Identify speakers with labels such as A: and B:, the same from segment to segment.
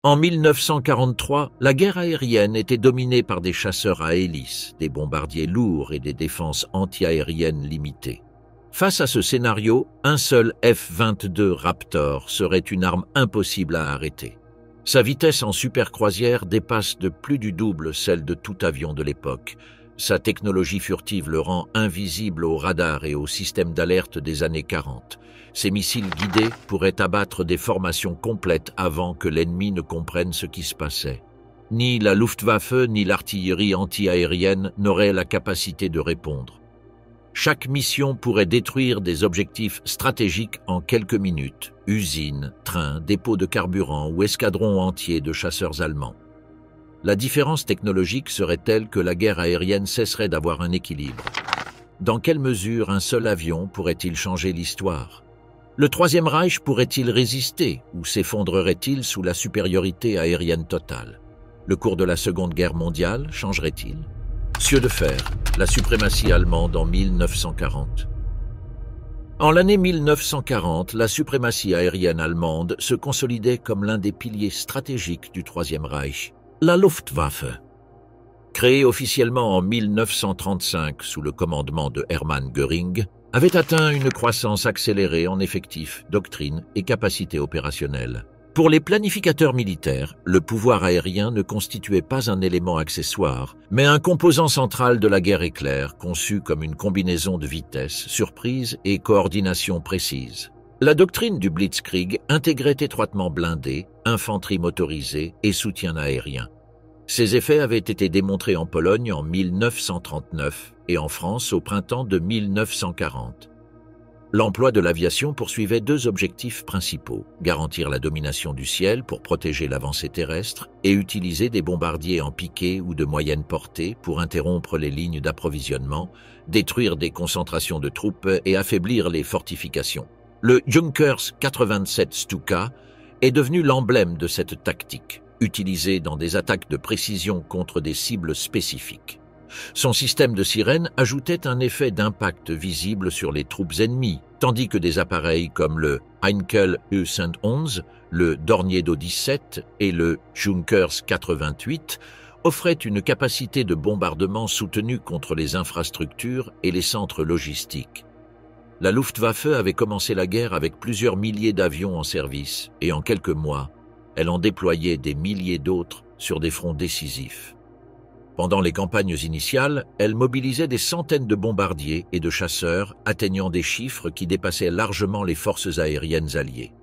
A: En 1943, la guerre aérienne était dominée par des chasseurs à hélices, des bombardiers lourds et des défenses anti-aériennes limitées. Face à ce scénario, un seul F-22 Raptor serait une arme impossible à arrêter. Sa vitesse en supercroisière dépasse de plus du double celle de tout avion de l'époque. Sa technologie furtive le rend invisible aux radars et aux systèmes d'alerte des années 40. Ses missiles guidés pourraient abattre des formations complètes avant que l'ennemi ne comprenne ce qui se passait. Ni la Luftwaffe ni l'artillerie anti-aérienne n'auraient la capacité de répondre. Chaque mission pourrait détruire des objectifs stratégiques en quelques minutes, usines, trains, dépôts de carburant ou escadrons entiers de chasseurs allemands. La différence technologique serait telle que la guerre aérienne cesserait d'avoir un équilibre. Dans quelle mesure un seul avion pourrait-il changer l'histoire? Le Troisième Reich pourrait-il résister ou s'effondrerait-il sous la supériorité aérienne totale? Le cours de la Seconde Guerre mondiale changerait-il? Cieux de fer, la suprématie allemande en 1940. En l'année 1940, la suprématie aérienne allemande se consolidait comme l'un des piliers stratégiques du Troisième Reich, la Luftwaffe. Créée officiellement en 1935 sous le commandement de Hermann Göring, avait atteint une croissance accélérée en effectifs, doctrine et capacité opérationnelle. Pour les planificateurs militaires, le pouvoir aérien ne constituait pas un élément accessoire, mais un composant central de la guerre éclair, conçu comme une combinaison de vitesse, surprise et coordination précise. La doctrine du Blitzkrieg intégrait étroitement blindés, infanterie motorisée et soutien aérien. Ces effets avaient été démontrés en Pologne en 1939 et en France au printemps de 1940. L'emploi de l'aviation poursuivait deux objectifs principaux, garantir la domination du ciel pour protéger l'avancée terrestre et utiliser des bombardiers en piqué ou de moyenne portée pour interrompre les lignes d'approvisionnement, détruire des concentrations de troupes et affaiblir les fortifications. Le Junkers 87 Stuka est devenu l'emblème de cette tactique, utilisée dans des attaques de précision contre des cibles spécifiques. Son système de sirène ajoutait un effet d'impact visible sur les troupes ennemies, tandis que des appareils comme le Heinkel U-111, le Dornier-Do 17 et le Junkers 88 offraient une capacité de bombardement soutenue contre les infrastructures et les centres logistiques. La Luftwaffe avait commencé la guerre avec plusieurs milliers d'avions en service, et en quelques mois, elle en déployait des milliers d'autres sur des fronts décisifs. Pendant les campagnes initiales, elle mobilisait des centaines de bombardiers et de chasseurs, atteignant des chiffres qui dépassaient largement les forces aériennes alliées.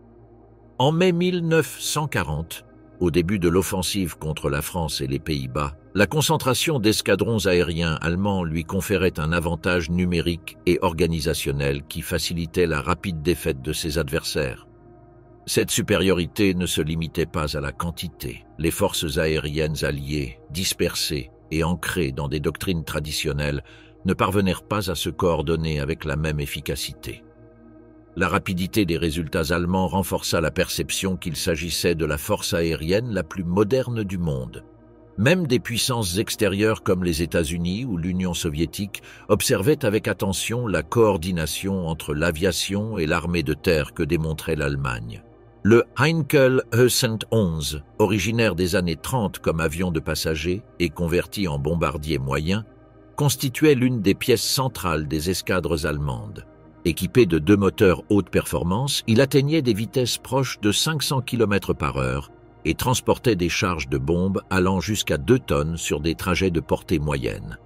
A: En mai 1940, au début de l'offensive contre la France et les Pays-Bas, la concentration d'escadrons aériens allemands lui conférait un avantage numérique et organisationnel qui facilitait la rapide défaite de ses adversaires. Cette supériorité ne se limitait pas à la quantité. Les forces aériennes alliées, dispersées et ancrées dans des doctrines traditionnelles, ne parvenèrent pas à se coordonner avec la même efficacité. La rapidité des résultats allemands renforça la perception qu'il s'agissait de la force aérienne la plus moderne du monde. Même des puissances extérieures comme les États-Unis ou l'Union soviétique observaient avec attention la coordination entre l'aviation et l'armée de terre que démontrait l'Allemagne. Le Heinkel E-111, originaire des années 30 comme avion de passagers et converti en bombardier moyen, constituait l'une des pièces centrales des escadres allemandes. Équipé de deux moteurs haute performance, il atteignait des vitesses proches de 500 km/h et transportait des charges de bombes allant jusqu'à 2 tonnes sur des trajets de portée moyenne.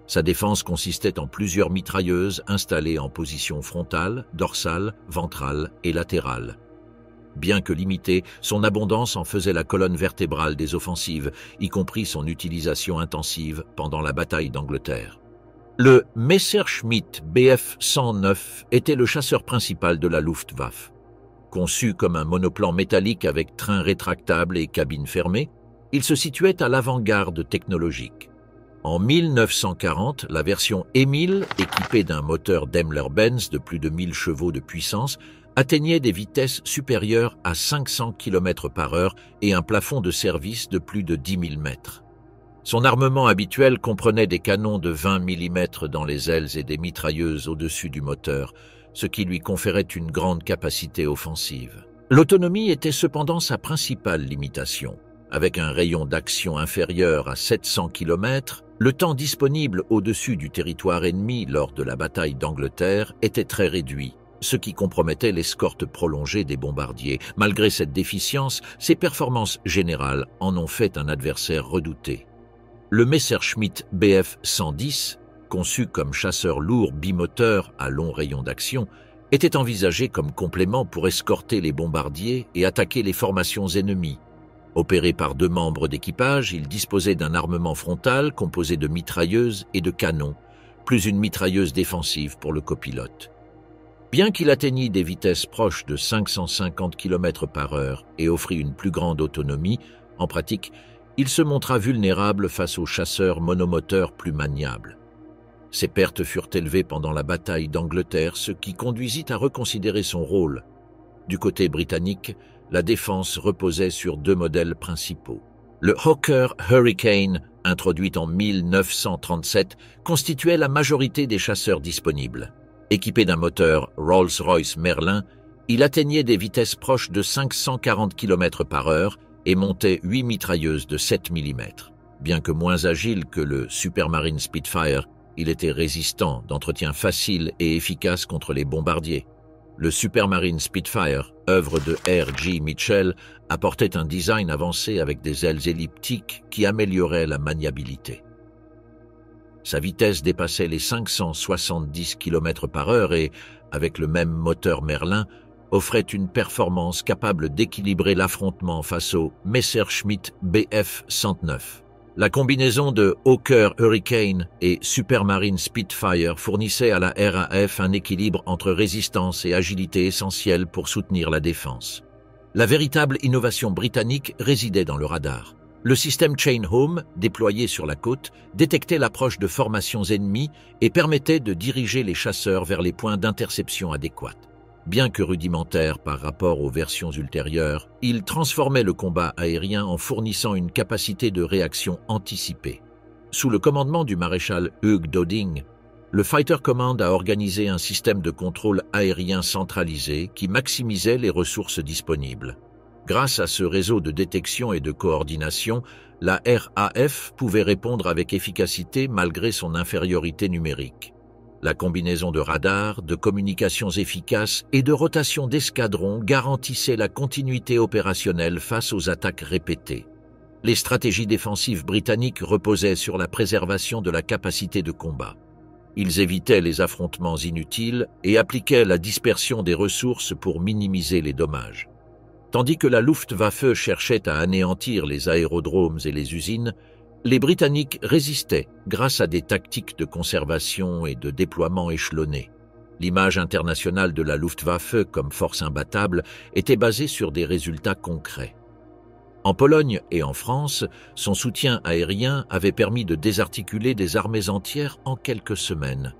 A: Sa défense consistait en plusieurs mitrailleuses installées en position frontale, dorsale, ventrale et latérale. Bien que limitée, son abondance en faisait la colonne vertébrale des offensives, y compris son utilisation intensive pendant la bataille d'Angleterre. Le Messerschmitt Bf 109 était le chasseur principal de la Luftwaffe. Conçu comme un monoplan métallique avec train rétractable et cabine fermée, il se situait à l'avant-garde technologique. En 1940, la version Emil, équipée d'un moteur Daimler-Benz de plus de 1000 chevaux de puissance, atteignait des vitesses supérieures à 500 km/h et un plafond de service de plus de 10 000 mètres. Son armement habituel comprenait des canons de 20 mm dans les ailes et des mitrailleuses au-dessus du moteur, ce qui lui conférait une grande capacité offensive. L'autonomie était cependant sa principale limitation. Avec un rayon d'action inférieur à 700 km, le temps disponible au-dessus du territoire ennemi lors de la bataille d'Angleterre était très réduit, ce qui compromettait l'escorte prolongée des bombardiers. Malgré cette déficience, ses performances générales en ont fait un adversaire redouté. Le Messerschmitt Bf 110, conçu comme chasseur lourd bimoteur à long rayon d'action, était envisagé comme complément pour escorter les bombardiers et attaquer les formations ennemies. Opéré par 2 membres d'équipage, il disposait d'un armement frontal composé de mitrailleuses et de canons, plus une mitrailleuse défensive pour le copilote. Bien qu'il atteignît des vitesses proches de 550 km/h et offrit une plus grande autonomie, en pratique, il se montra vulnérable face aux chasseurs monomoteurs plus maniables. Ses pertes furent élevées pendant la bataille d'Angleterre, ce qui conduisit à reconsidérer son rôle. Du côté britannique, la défense reposait sur 2 modèles principaux. Le Hawker Hurricane, introduit en 1937, constituait la majorité des chasseurs disponibles. Équipé d'un moteur Rolls-Royce Merlin, il atteignait des vitesses proches de 540 km/h et montait 8 mitrailleuses de 7 mm. Bien que moins agile que le Supermarine Spitfire, il était résistant, d'entretien facile et efficace contre les bombardiers. Le Supermarine Spitfire, œuvre de R.J. Mitchell, apportait un design avancé avec des ailes elliptiques qui amélioraient la maniabilité. Sa vitesse dépassait les 570 km/h et, avec le même moteur Merlin, offrait une performance capable d'équilibrer l'affrontement face au Messerschmitt Bf 109. La combinaison de Hawker Hurricane et Supermarine Spitfire fournissait à la RAF un équilibre entre résistance et agilité essentiel pour soutenir la défense. La véritable innovation britannique résidait dans le radar. Le système Chain Home, déployé sur la côte, détectait l'approche de formations ennemies et permettait de diriger les chasseurs vers les points d'interception adéquats. Bien que rudimentaire par rapport aux versions ultérieures, il transformait le combat aérien en fournissant une capacité de réaction anticipée. Sous le commandement du maréchal Hugh Dowding, le Fighter Command a organisé un système de contrôle aérien centralisé qui maximisait les ressources disponibles. Grâce à ce réseau de détection et de coordination, la RAF pouvait répondre avec efficacité malgré son infériorité numérique. La combinaison de radars, de communications efficaces et de rotation d'escadrons garantissait la continuité opérationnelle face aux attaques répétées. Les stratégies défensives britanniques reposaient sur la préservation de la capacité de combat. Ils évitaient les affrontements inutiles et appliquaient la dispersion des ressources pour minimiser les dommages. Tandis que la Luftwaffe cherchait à anéantir les aérodromes et les usines, les Britanniques résistaient grâce à des tactiques de conservation et de déploiement échelonnés. L'image internationale de la Luftwaffe comme force imbattable était basée sur des résultats concrets. En Pologne et en France, son soutien aérien avait permis de désarticuler des armées entières en quelques semaines.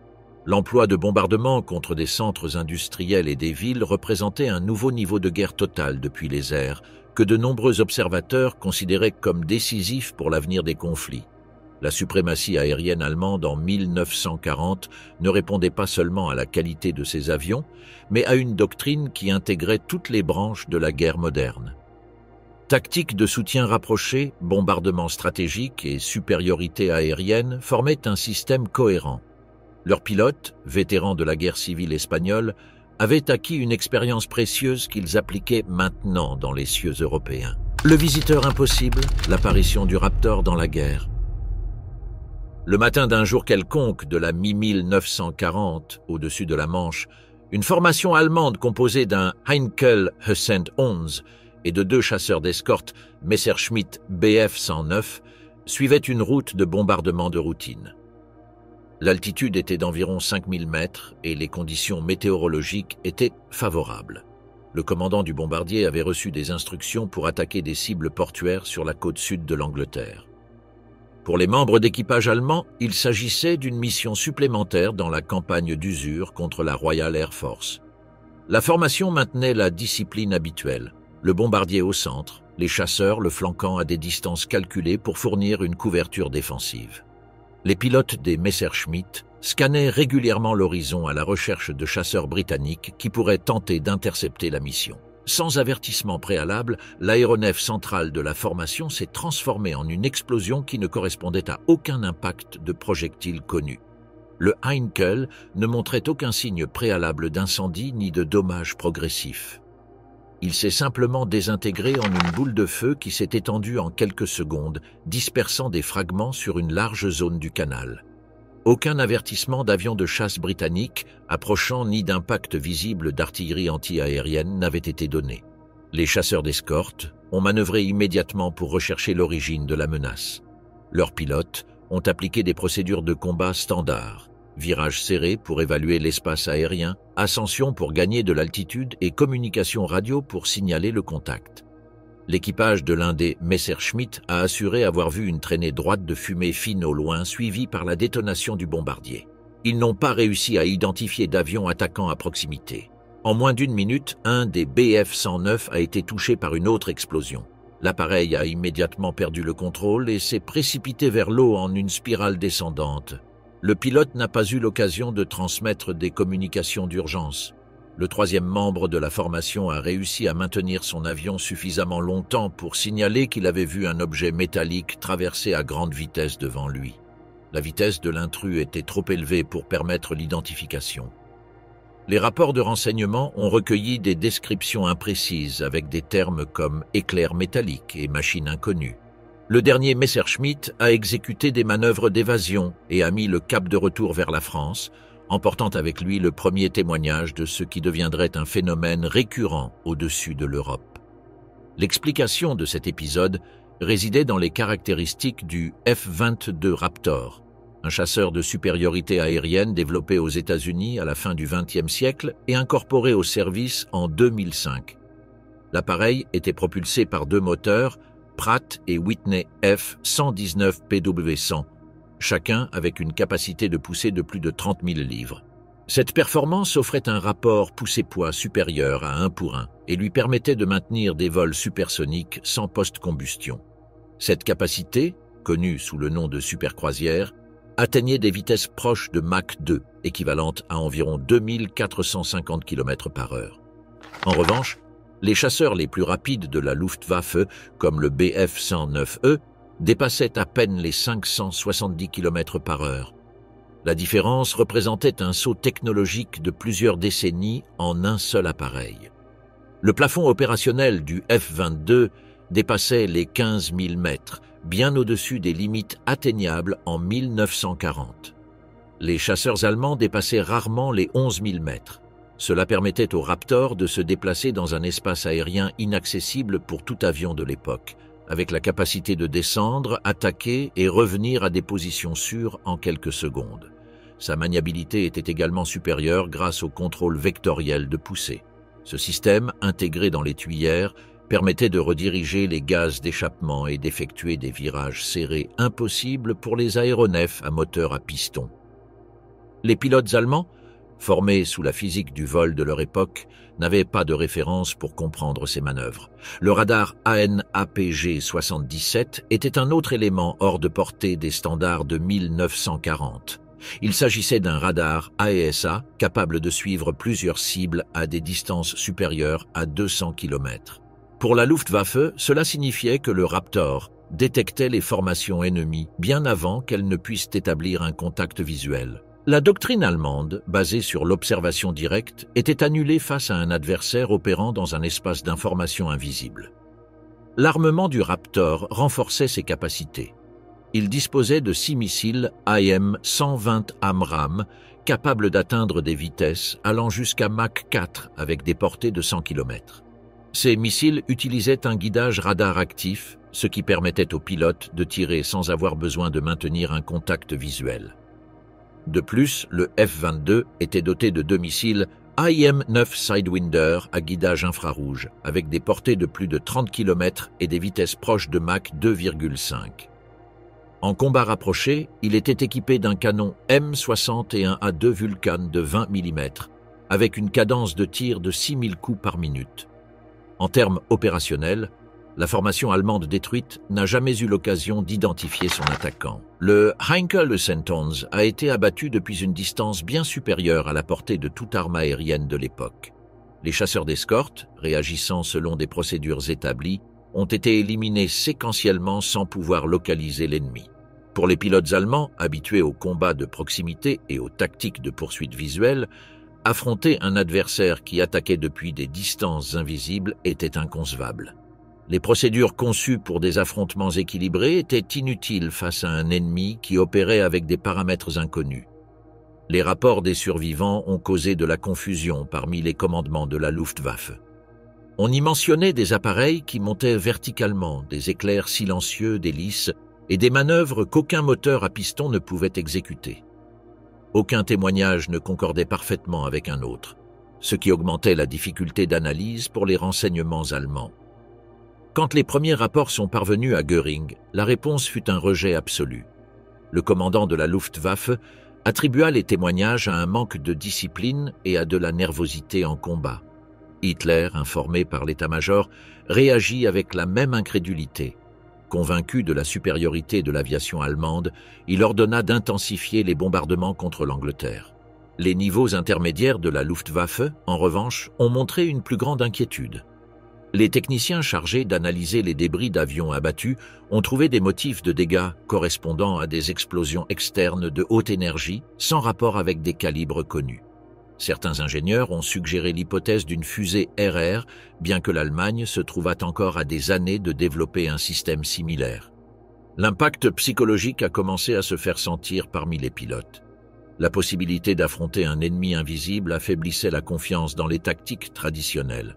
A: L'emploi de bombardements contre des centres industriels et des villes représentait un nouveau niveau de guerre totale depuis les airs, que de nombreux observateurs considéraient comme décisif pour l'avenir des conflits. La suprématie aérienne allemande en 1940 ne répondait pas seulement à la qualité de ses avions, mais à une doctrine qui intégrait toutes les branches de la guerre moderne. Tactiques de soutien rapproché, bombardements stratégiques et supériorité aérienne formaient un système cohérent. Leurs pilotes, vétérans de la guerre civile espagnole, avaient acquis une expérience précieuse qu'ils appliquaient maintenant dans les cieux européens. Le visiteur impossible, l'apparition du Raptor dans la guerre. Le matin d'un jour quelconque de la mi-1940, au-dessus de la Manche, une formation allemande composée d'un Heinkel Hussen 11 et de 2 chasseurs d'escorte Messerschmitt Bf 109 suivait une route de bombardement de routine. L'altitude était d'environ 5000 mètres et les conditions météorologiques étaient favorables. Le commandant du bombardier avait reçu des instructions pour attaquer des cibles portuaires sur la côte sud de l'Angleterre. Pour les membres d'équipage allemand, il s'agissait d'une mission supplémentaire dans la campagne d'usure contre la Royal Air Force. La formation maintenait la discipline habituelle, le bombardier au centre, les chasseurs le flanquant à des distances calculées pour fournir une couverture défensive. Les pilotes des Messerschmitt scannaient régulièrement l'horizon à la recherche de chasseurs britanniques qui pourraient tenter d'intercepter la mission. Sans avertissement préalable, l'aéronef central de la formation s'est transformé en une explosion qui ne correspondait à aucun impact de projectile connu. Le Heinkel ne montrait aucun signe préalable d'incendie ni de dommages progressifs. Il s'est simplement désintégré en une boule de feu qui s'est étendue en quelques secondes, dispersant des fragments sur une large zone du canal. Aucun avertissement d'avion de chasse britannique approchant ni d'impact visible d'artillerie anti-aérienne n'avait été donné. Les chasseurs d'escorte ont manœuvré immédiatement pour rechercher l'origine de la menace. Leurs pilotes ont appliqué des procédures de combat standards: virage serré pour évaluer l'espace aérien, ascension pour gagner de l'altitude et communication radio pour signaler le contact. L'équipage de l'un des Messerschmitt a assuré avoir vu une traînée droite de fumée fine au loin suivie par la détonation du bombardier. Ils n'ont pas réussi à identifier d'avion attaquant à proximité. En moins d'une minute, un des Bf-109 a été touché par une autre explosion. L'appareil a immédiatement perdu le contrôle et s'est précipité vers l'eau en une spirale descendante. Le pilote n'a pas eu l'occasion de transmettre des communications d'urgence. Le troisième membre de la formation a réussi à maintenir son avion suffisamment longtemps pour signaler qu'il avait vu un objet métallique traverser à grande vitesse devant lui. La vitesse de l'intrus était trop élevée pour permettre l'identification. Les rapports de renseignement ont recueilli des descriptions imprécises avec des termes comme éclair métallique et machine inconnue. Le dernier Messerschmitt a exécuté des manœuvres d'évasion et a mis le cap de retour vers la France, emportant avec lui le premier témoignage de ce qui deviendrait un phénomène récurrent au-dessus de l'Europe. L'explication de cet épisode résidait dans les caractéristiques du F-22 Raptor, un chasseur de supériorité aérienne développé aux États-Unis à la fin du XXe siècle et incorporé au service en 2005. L'appareil était propulsé par deux moteurs Pratt et Whitney F-119 PW100, chacun avec une capacité de poussée de plus de 30 000 livres. Cette performance offrait un rapport poussée-poids supérieur à 1 pour 1 et lui permettait de maintenir des vols supersoniques sans post-combustion. Cette capacité, connue sous le nom de supercroisière, atteignait des vitesses proches de Mach 2, équivalentes à environ 2450 km/h. En revanche, les chasseurs les plus rapides de la Luftwaffe, comme le Bf-109E, dépassaient à peine les 570 km/h. La différence représentait un saut technologique de plusieurs décennies en un seul appareil. Le plafond opérationnel du F-22 dépassait les 15 000 mètres, bien au-dessus des limites atteignables en 1940. Les chasseurs allemands dépassaient rarement les 11 000 mètres. Cela permettait aux Raptor de se déplacer dans un espace aérien inaccessible pour tout avion de l'époque, avec la capacité de descendre, attaquer et revenir à des positions sûres en quelques secondes. Sa maniabilité était également supérieure grâce au contrôle vectoriel de poussée. Ce système, intégré dans les tuyères, permettait de rediriger les gaz d'échappement et d'effectuer des virages serrés impossibles pour les aéronefs à moteur à piston. Les pilotes allemands, formés sous la physique du vol de leur époque, n'avaient pas de référence pour comprendre ces manœuvres. Le radar AN/APG-77 était un autre élément hors de portée des standards de 1940. Il s'agissait d'un radar AESA capable de suivre plusieurs cibles à des distances supérieures à 200 km. Pour la Luftwaffe, cela signifiait que le Raptor détectait les formations ennemies bien avant qu'elles ne puissent établir un contact visuel. La doctrine allemande, basée sur l'observation directe, était annulée face à un adversaire opérant dans un espace d'information invisible. L'armement du Raptor renforçait ses capacités. Il disposait de 6 missiles AM-120 AMRAAM capables d'atteindre des vitesses allant jusqu'à Mach 4 avec des portées de 100 km. Ces missiles utilisaient un guidage radar actif, ce qui permettait aux pilotes de tirer sans avoir besoin de maintenir un contact visuel. De plus, le F-22 était doté de 2 missiles IM-9 Sidewinder à guidage infrarouge, avec des portées de plus de 30 km et des vitesses proches de Mach 2,5. En combat rapproché, il était équipé d'un canon M61A2 Vulcan de 20 mm, avec une cadence de tir de 6000 coups par minute. En termes opérationnels, la formation allemande détruite n'a jamais eu l'occasion d'identifier son attaquant. Le Heinkel Sentons a été abattu depuis une distance bien supérieure à la portée de toute arme aérienne de l'époque. Les chasseurs d'escorte, réagissant selon des procédures établies, ont été éliminés séquentiellement sans pouvoir localiser l'ennemi. Pour les pilotes allemands, habitués aux combats de proximité et aux tactiques de poursuite visuelle, affronter un adversaire qui attaquait depuis des distances invisibles était inconcevable. Les procédures conçues pour des affrontements équilibrés étaient inutiles face à un ennemi qui opérait avec des paramètres inconnus. Les rapports des survivants ont causé de la confusion parmi les commandements de la Luftwaffe. On y mentionnait des appareils qui montaient verticalement, des éclairs silencieux d'hélices et des manœuvres qu'aucun moteur à piston ne pouvait exécuter. Aucun témoignage ne concordait parfaitement avec un autre, ce qui augmentait la difficulté d'analyse pour les renseignements allemands. Quand les premiers rapports sont parvenus à Göring, la réponse fut un rejet absolu. Le commandant de la Luftwaffe attribua les témoignages à un manque de discipline et à de la nervosité en combat. Hitler, informé par l'état-major, réagit avec la même incrédulité. Convaincu de la supériorité de l'aviation allemande, il ordonna d'intensifier les bombardements contre l'Angleterre. Les niveaux intermédiaires de la Luftwaffe, en revanche, ont montré une plus grande inquiétude. Les techniciens chargés d'analyser les débris d'avions abattus ont trouvé des motifs de dégâts correspondant à des explosions externes de haute énergie sans rapport avec des calibres connus. Certains ingénieurs ont suggéré l'hypothèse d'une fusée RR, bien que l'Allemagne se trouvât encore à des années de développer un système similaire. L'impact psychologique a commencé à se faire sentir parmi les pilotes. La possibilité d'affronter un ennemi invisible affaiblissait la confiance dans les tactiques traditionnelles.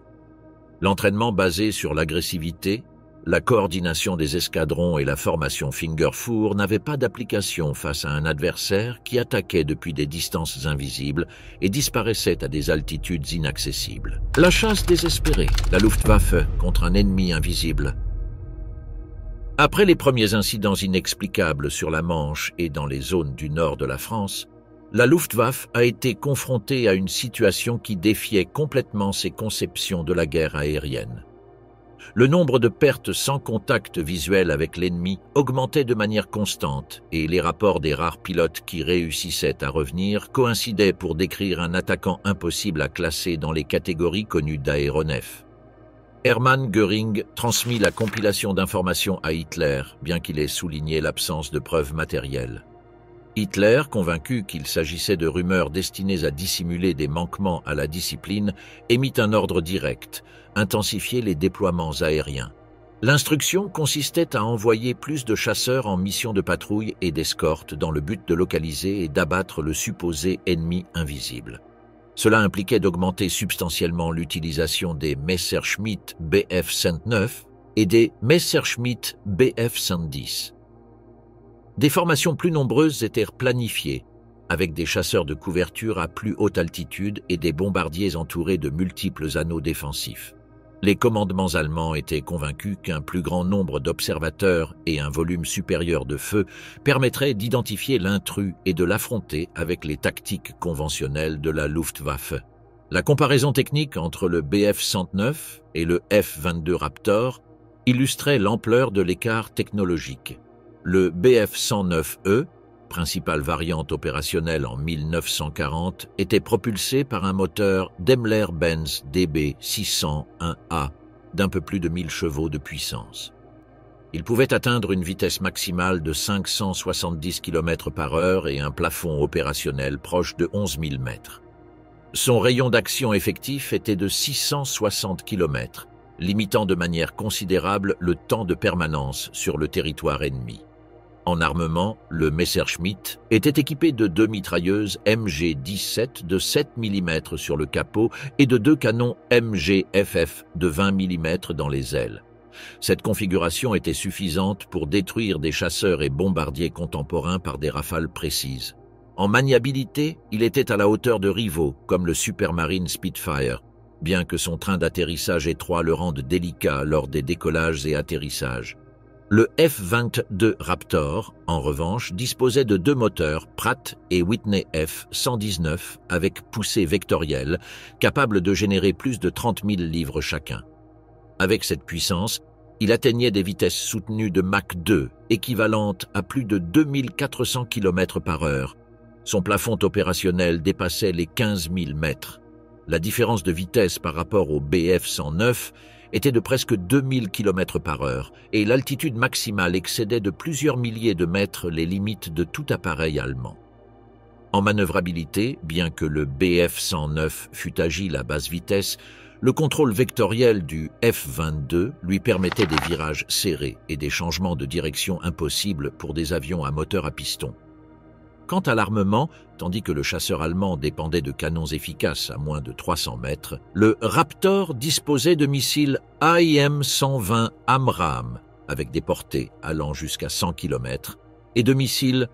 A: L'entraînement basé sur l'agressivité, la coordination des escadrons et la formation Finger Four n'avaient pas d'application face à un adversaire qui attaquait depuis des distances invisibles et disparaissait à des altitudes inaccessibles. La chasse désespérée, la Luftwaffe contre un ennemi invisible. Après les premiers incidents inexplicables sur la Manche et dans les zones du nord de la France, la Luftwaffe a été confrontée à une situation qui défiait complètement ses conceptions de la guerre aérienne. Le nombre de pertes sans contact visuel avec l'ennemi augmentait de manière constante et les rapports des rares pilotes qui réussissaient à revenir coïncidaient pour décrire un attaquant impossible à classer dans les catégories connues d'aéronefs. Hermann Göring transmit la compilation d'informations à Hitler, bien qu'il ait souligné l'absence de preuves matérielles. Hitler, convaincu qu'il s'agissait de rumeurs destinées à dissimuler des manquements à la discipline, émit un ordre direct, intensifier les déploiements aériens. L'instruction consistait à envoyer plus de chasseurs en mission de patrouille et d'escorte dans le but de localiser et d'abattre le supposé ennemi invisible. Cela impliquait d'augmenter substantiellement l'utilisation des Messerschmitt Bf-109 et des Messerschmitt Bf-110. Des formations plus nombreuses étaient planifiées, avec des chasseurs de couverture à plus haute altitude et des bombardiers entourés de multiples anneaux défensifs. Les commandements allemands étaient convaincus qu'un plus grand nombre d'observateurs et un volume supérieur de feu permettraient d'identifier l'intrus et de l'affronter avec les tactiques conventionnelles de la Luftwaffe. La comparaison technique entre le Bf-109 et le F-22 Raptor illustrait l'ampleur de l'écart technologique. Le Bf-109E, principale variante opérationnelle en 1940, était propulsé par un moteur Daimler-Benz DB601A d'un peu plus de 1000 chevaux de puissance. Il pouvait atteindre une vitesse maximale de 570 km/h et un plafond opérationnel proche de 11 000 mètres. Son rayon d'action effectif était de 660 km, limitant de manière considérable le temps de permanence sur le territoire ennemi. En armement, le Messerschmitt était équipé de 2 mitrailleuses MG-17 de 7 mm sur le capot et de 2 canons MG-FF de 20 mm dans les ailes. Cette configuration était suffisante pour détruire des chasseurs et bombardiers contemporains par des rafales précises. En maniabilité, il était à la hauteur de rivaux, comme le Supermarine Spitfire, bien que son train d'atterrissage étroit le rende délicat lors des décollages et atterrissages. Le F-22 Raptor, en revanche, disposait de 2 moteurs Pratt et Whitney F-119 avec poussée vectorielle, capables de générer plus de 30 000 livres chacun. Avec cette puissance, il atteignait des vitesses soutenues de Mach 2, équivalentes à plus de 2400 km/h. Son plafond opérationnel dépassait les 15 000 mètres. La différence de vitesse par rapport au Bf-109 était de presque 2000 km/h et l'altitude maximale excédait de plusieurs milliers de mètres les limites de tout appareil allemand. En manœuvrabilité, bien que le Bf-109 fût agile à basse vitesse, le contrôle vectoriel du F-22 lui permettait des virages serrés et des changements de direction impossibles pour des avions à moteur à piston. Quant à l'armement, tandis que le chasseur allemand dépendait de canons efficaces à moins de 300 mètres, le Raptor disposait de missiles AIM-120 AMRAAM, avec des portées allant jusqu'à 100 km, et de missiles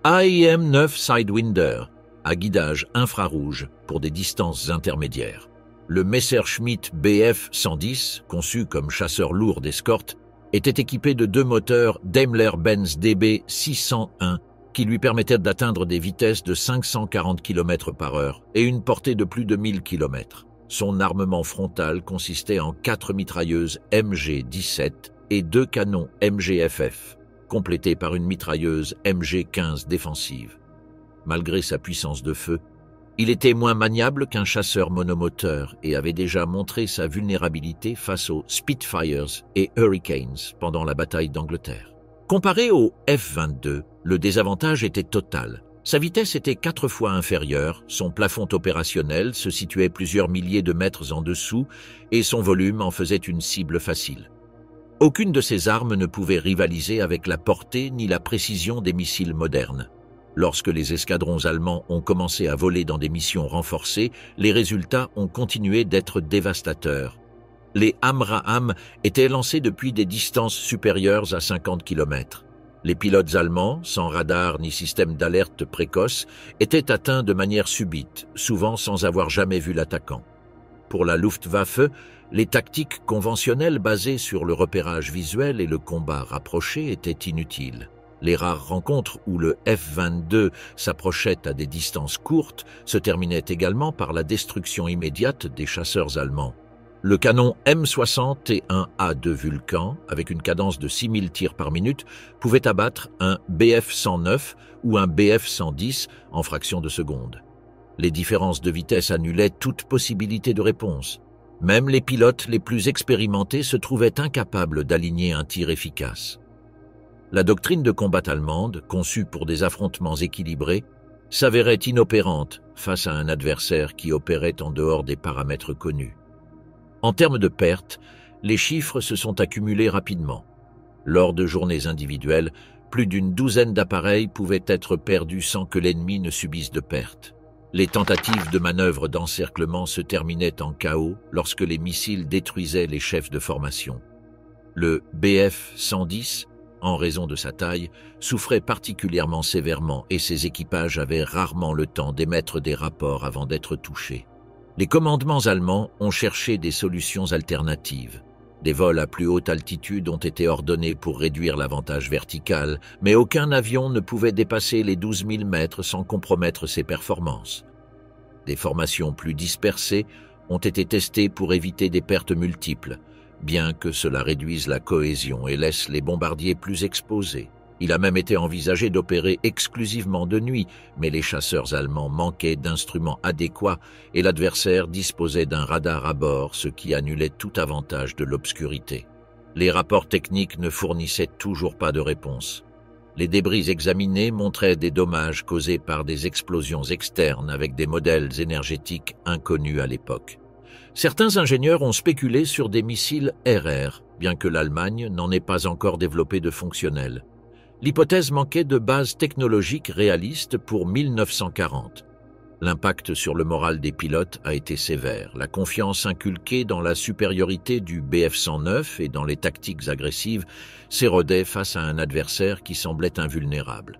A: AIM-9 Sidewinder, à guidage infrarouge pour des distances intermédiaires. Le Messerschmitt Bf-110, conçu comme chasseur lourd d'escorte, était équipé de 2 moteurs Daimler-Benz DB601 qui lui permettaient d'atteindre des vitesses de 540 km/h et une portée de plus de 1000 km. Son armement frontal consistait en 4 mitrailleuses MG-17 et 2 canons MGFF, complétés par une mitrailleuse MG-15 défensive. Malgré sa puissance de feu, il était moins maniable qu'un chasseur monomoteur et avait déjà montré sa vulnérabilité face aux Spitfires et Hurricanes pendant la bataille d'Angleterre. Comparé au F-22, le désavantage était total. Sa vitesse était 4 fois inférieure, son plafond opérationnel se situait plusieurs milliers de mètres en dessous et son volume en faisait une cible facile. Aucune de ces armes ne pouvait rivaliser avec la portée ni la précision des missiles modernes. Lorsque les escadrons allemands ont commencé à voler dans des missions renforcées, les résultats ont continué d'être dévastateurs. Les AMRAAM étaient lancés depuis des distances supérieures à 50 km. Les pilotes allemands, sans radar ni système d'alerte précoce, étaient atteints de manière subite, souvent sans avoir jamais vu l'attaquant. Pour la Luftwaffe, les tactiques conventionnelles basées sur le repérage visuel et le combat rapproché étaient inutiles. Les rares rencontres où le F-22 s'approchait à des distances courtes se terminaient également par la destruction immédiate des chasseurs allemands. Le canon M61A2 Vulcan, avec une cadence de 6000 tirs par minute, pouvait abattre un Bf-109 ou un Bf-110 en fraction de seconde. Les différences de vitesse annulaient toute possibilité de réponse. Même les pilotes les plus expérimentés se trouvaient incapables d'aligner un tir efficace. La doctrine de combat allemande, conçue pour des affrontements équilibrés, s'avérait inopérante face à un adversaire qui opérait en dehors des paramètres connus. En termes de pertes, les chiffres se sont accumulés rapidement. Lors de journées individuelles, plus d'une douzaine d'appareils pouvaient être perdus sans que l'ennemi ne subisse de pertes. Les tentatives de manœuvre d'encerclement se terminaient en chaos lorsque les missiles détruisaient les chefs de formation. Le Bf-110, en raison de sa taille, souffrait particulièrement sévèrement et ses équipages avaient rarement le temps d'émettre des rapports avant d'être touchés. Les commandements allemands ont cherché des solutions alternatives. Des vols à plus haute altitude ont été ordonnés pour réduire l'avantage vertical, mais aucun avion ne pouvait dépasser les 12 000 mètres sans compromettre ses performances. Des formations plus dispersées ont été testées pour éviter des pertes multiples, bien que cela réduise la cohésion et laisse les bombardiers plus exposés. Il a même été envisagé d'opérer exclusivement de nuit, mais les chasseurs allemands manquaient d'instruments adéquats et l'adversaire disposait d'un radar à bord, ce qui annulait tout avantage de l'obscurité. Les rapports techniques ne fournissaient toujours pas de réponse. Les débris examinés montraient des dommages causés par des explosions externes avec des modèles énergétiques inconnus à l'époque. Certains ingénieurs ont spéculé sur des missiles RR, bien que l'Allemagne n'en ait pas encore développé de fonctionnels. L'hypothèse manquait de base technologique réaliste pour 1940. L'impact sur le moral des pilotes a été sévère. La confiance inculquée dans la supériorité du Bf-109 et dans les tactiques agressives s'érodait face à un adversaire qui semblait invulnérable.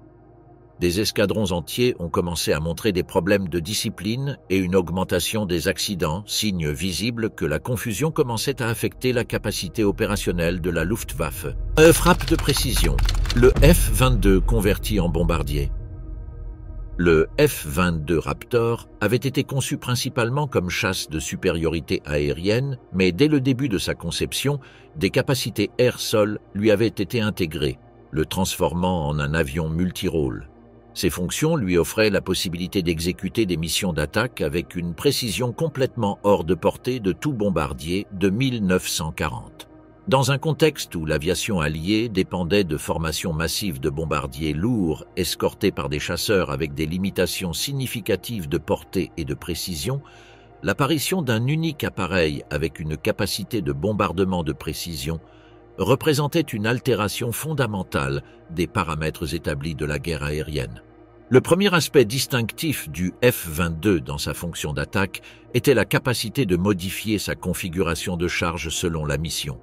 A: Des escadrons entiers ont commencé à montrer des problèmes de discipline et une augmentation des accidents, signe visible que la confusion commençait à affecter la capacité opérationnelle de la Luftwaffe. Frappe de précision. Le F-22 converti en bombardier. Le F-22 Raptor avait été conçu principalement comme chasse de supériorité aérienne, mais dès le début de sa conception, des capacités air-sol lui avaient été intégrées, le transformant en un avion multirôle. Ces fonctions lui offraient la possibilité d'exécuter des missions d'attaque avec une précision complètement hors de portée de tout bombardier de 1940. Dans un contexte où l'aviation alliée dépendait de formations massives de bombardiers lourds escortés par des chasseurs avec des limitations significatives de portée et de précision, l'apparition d'un unique appareil avec une capacité de bombardement de précision représentait une altération fondamentale des paramètres établis de la guerre aérienne. Le premier aspect distinctif du F-22 dans sa fonction d'attaque était la capacité de modifier sa configuration de charge selon la mission.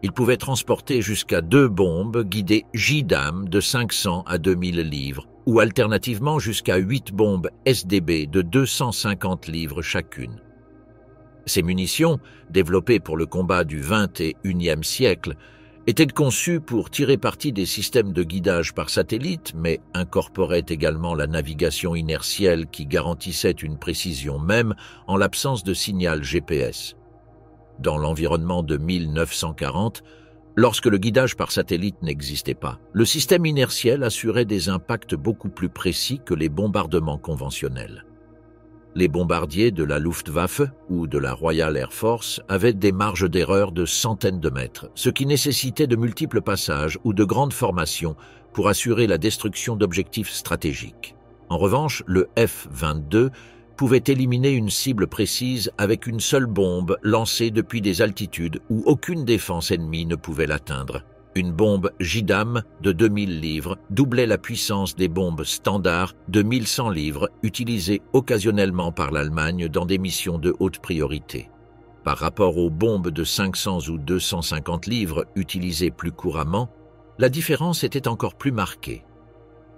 A: Il pouvait transporter jusqu'à 2 bombes guidées JDAM de 500 à 2000 livres, ou alternativement jusqu'à 8 bombes SDB de 250 livres chacune. Ces munitions, développées pour le combat du XXIe siècle, étaient conçues pour tirer parti des systèmes de guidage par satellite, mais incorporaient également la navigation inertielle qui garantissait une précision même en l'absence de signal GPS. Dans l'environnement de 1940, lorsque le guidage par satellite n'existait pas, le système inertiel assurait des impacts beaucoup plus précis que les bombardements conventionnels. Les bombardiers de la Luftwaffe ou de la Royal Air Force avaient des marges d'erreur de centaines de mètres, ce qui nécessitait de multiples passages ou de grandes formations pour assurer la destruction d'objectifs stratégiques. En revanche, le F-22 pouvait éliminer une cible précise avec une seule bombe lancée depuis des altitudes où aucune défense ennemie ne pouvait l'atteindre. Une bombe JDAM de 2000 livres doublait la puissance des bombes standards de 1100 livres utilisées occasionnellement par l'Allemagne dans des missions de haute priorité. Par rapport aux bombes de 500 ou 250 livres utilisées plus couramment, la différence était encore plus marquée.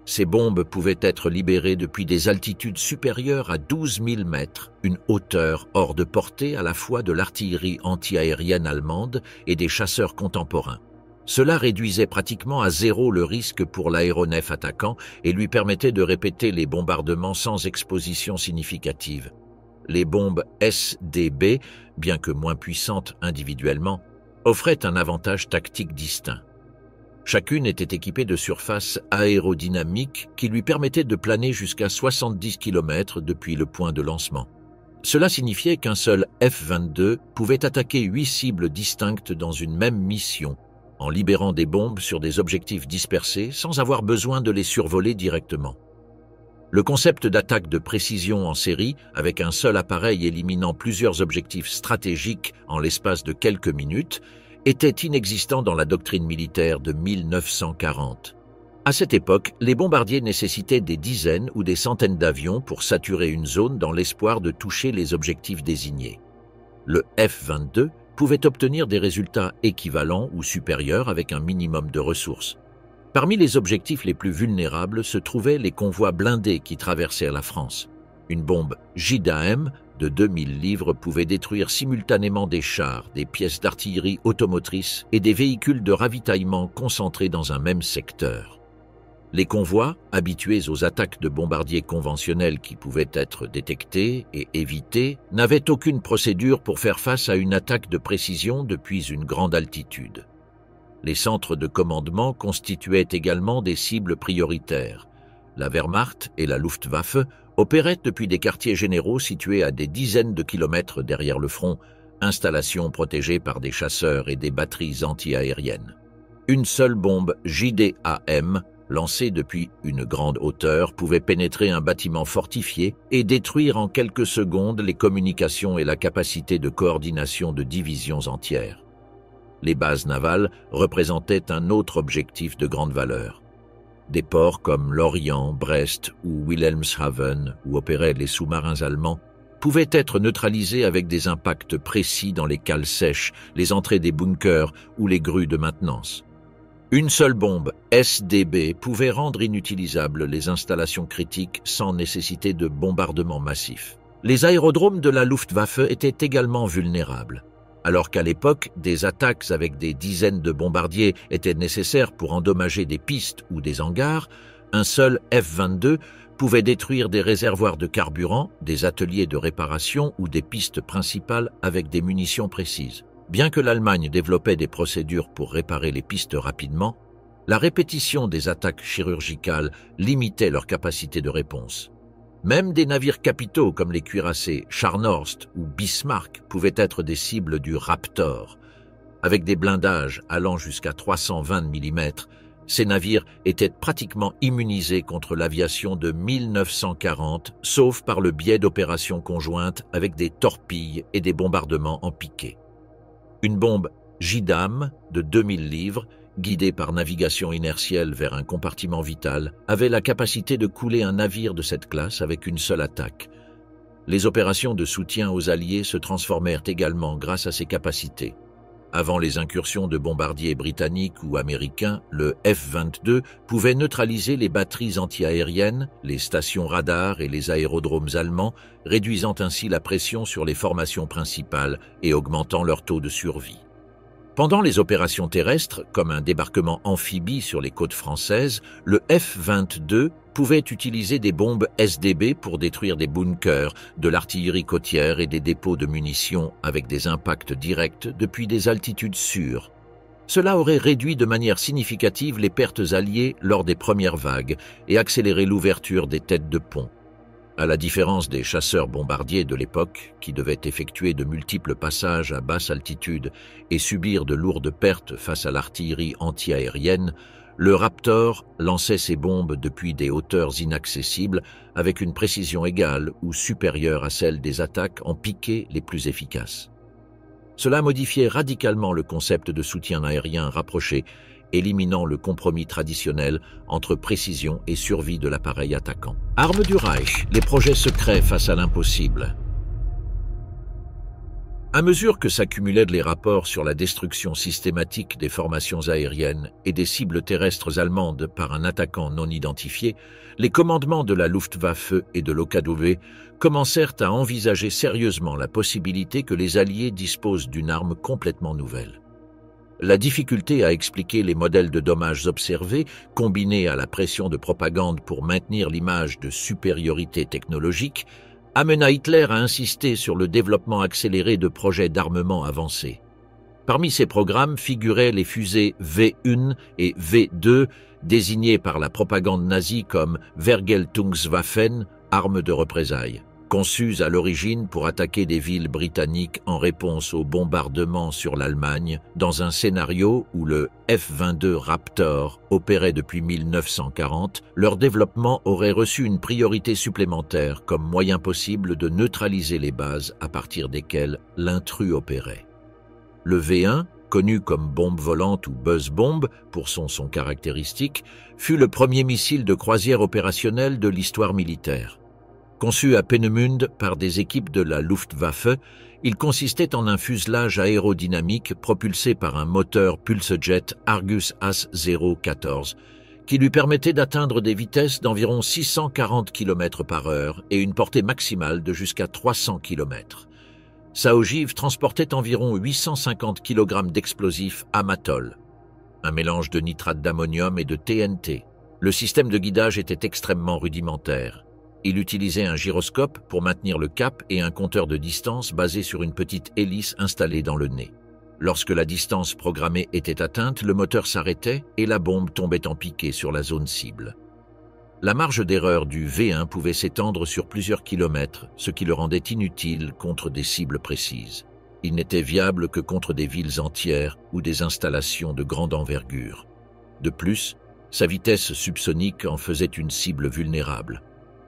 A: Ces bombes pouvaient être libérées depuis des altitudes supérieures à 12 000 mètres, une hauteur hors de portée à la fois de l'artillerie antiaérienne allemande et des chasseurs contemporains. Cela réduisait pratiquement à zéro le risque pour l'aéronef attaquant et lui permettait de répéter les bombardements sans exposition significative. Les bombes SDB, bien que moins puissantes individuellement, offraient un avantage tactique distinct. Chacune était équipée de surfaces aérodynamiques qui lui permettaient de planer jusqu'à 70 km depuis le point de lancement. Cela signifiait qu'un seul F-22 pouvait attaquer 8 cibles distinctes dans une même mission, en libérant des bombes sur des objectifs dispersés sans avoir besoin de les survoler directement. Le concept d'attaque de précision en série, avec un seul appareil éliminant plusieurs objectifs stratégiques en l'espace de quelques minutes, était inexistant dans la doctrine militaire de 1940. À cette époque, les bombardiers nécessitaient des dizaines ou des centaines d'avions pour saturer une zone dans l'espoir de toucher les objectifs désignés. Le F-22 pouvait obtenir des résultats équivalents ou supérieurs avec un minimum de ressources. Parmi les objectifs les plus vulnérables se trouvaient les convois blindés qui traversèrent la France. Une bombe JDAM de 2000 livres pouvait détruire simultanément des chars, des pièces d'artillerie automotrices et des véhicules de ravitaillement concentrés dans un même secteur. Les convois, habitués aux attaques de bombardiers conventionnels qui pouvaient être détectés et évités, n'avaient aucune procédure pour faire face à une attaque de précision depuis une grande altitude. Les centres de commandement constituaient également des cibles prioritaires. La Wehrmacht et la Luftwaffe opéraient depuis des quartiers généraux situés à des dizaines de kilomètres derrière le front, installations protégées par des chasseurs et des batteries antiaériennes. Une seule bombe JDAM, lancée depuis une grande hauteur, pouvait pénétrer un bâtiment fortifié et détruire en quelques secondes les communications et la capacité de coordination de divisions entières. Les bases navales représentaient un autre objectif de grande valeur. Des ports comme Lorient, Brest ou Wilhelmshaven, où opéraient les sous-marins allemands, pouvaient être neutralisés avec des impacts précis dans les cales sèches, les entrées des bunkers ou les grues de maintenance. Une seule bombe SDB pouvait rendre inutilisables les installations critiques sans nécessité de bombardement massif. Les aérodromes de la Luftwaffe étaient également vulnérables. Alors qu'à l'époque, des attaques avec des dizaines de bombardiers étaient nécessaires pour endommager des pistes ou des hangars, un seul F-22 pouvait détruire des réservoirs de carburant, des ateliers de réparation ou des pistes principales avec des munitions précises. Bien que l'Allemagne développait des procédures pour réparer les pistes rapidement, La répétition des attaques chirurgicales limitait leur capacité de réponse. Même des navires capitaux comme les cuirassés Scharnhorst ou Bismarck pouvaient être des cibles du Raptor. Avec des blindages allant jusqu'à 320 mm, ces navires étaient pratiquement immunisés contre l'aviation de 1940, sauf par le biais d'opérations conjointes avec des torpilles et des bombardements en piqué. Une bombe JDAM de 2000 livres, guidée par navigation inertielle vers un compartiment vital, avait la capacité de couler un navire de cette classe avec une seule attaque. Les opérations de soutien aux Alliés se transformèrent également grâce à ces capacités. Avant les incursions de bombardiers britanniques ou américains, le F-22 pouvait neutraliser les batteries antiaériennes, les stations radars et les aérodromes allemands, réduisant ainsi la pression sur les formations principales et augmentant leur taux de survie. Pendant les opérations terrestres, comme un débarquement amphibie sur les côtes françaises, le F-22 pouvait utiliser des bombes SDB pour détruire des bunkers, de l'artillerie côtière et des dépôts de munitions avec des impacts directs depuis des altitudes sûres. Cela aurait réduit de manière significative les pertes alliées lors des premières vagues et accéléré l'ouverture des têtes de pont. À la différence des chasseurs bombardiers de l'époque, qui devaient effectuer de multiples passages à basse altitude et subir de lourdes pertes face à l'artillerie antiaérienne, le Raptor lançait ses bombes depuis des hauteurs inaccessibles avec une précision égale ou supérieure à celle des attaques en piqué les plus efficaces. Cela modifiait radicalement le concept de soutien aérien rapproché, éliminant le compromis traditionnel entre précision et survie de l'appareil attaquant. Armes du Reich, les projets secrets face à l'impossible. À mesure que s'accumulaient les rapports sur la destruction systématique des formations aériennes et des cibles terrestres allemandes par un attaquant non identifié, les commandements de la Luftwaffe et de l'OKW commencèrent à envisager sérieusement la possibilité que les Alliés disposent d'une arme complètement nouvelle. La difficulté à expliquer les modèles de dommages observés, combinée à la pression de propagande pour maintenir l'image de supériorité technologique, amena Hitler à insister sur le développement accéléré de projets d'armement avancés. Parmi ces programmes figuraient les fusées V1 et V2, désignées par la propagande nazie comme Vergeltungswaffen, armes de représailles. Conçues à l'origine pour attaquer des villes britanniques en réponse aux bombardements sur l'Allemagne, dans un scénario où le F-22 Raptor opérait depuis 1940, leur développement aurait reçu une priorité supplémentaire comme moyen possible de neutraliser les bases à partir desquelles l'intrus opérait. Le V1, connu comme bombe volante ou buzz bomb pour son son caractéristique, fut le premier missile de croisière opérationnel de l'histoire militaire. Conçu à Peenemünde par des équipes de la Luftwaffe, il consistait en un fuselage aérodynamique propulsé par un moteur pulse-jet Argus As-014 qui lui permettait d'atteindre des vitesses d'environ 640 km/h et une portée maximale de jusqu'à 300 km. Sa ogive transportait environ 850 kg d'explosifs Amatol, un mélange de nitrate d'ammonium et de TNT. Le système de guidage était extrêmement rudimentaire. Il utilisait un gyroscope pour maintenir le cap et un compteur de distance basé sur une petite hélice installée dans le nez. Lorsque la distance programmée était atteinte, le moteur s'arrêtait et la bombe tombait en piqué sur la zone cible. La marge d'erreur du V1 pouvait s'étendre sur plusieurs kilomètres, ce qui le rendait inutile contre des cibles précises. Il n'était viable que contre des villes entières ou des installations de grande envergure. De plus, sa vitesse subsonique en faisait une cible vulnérable.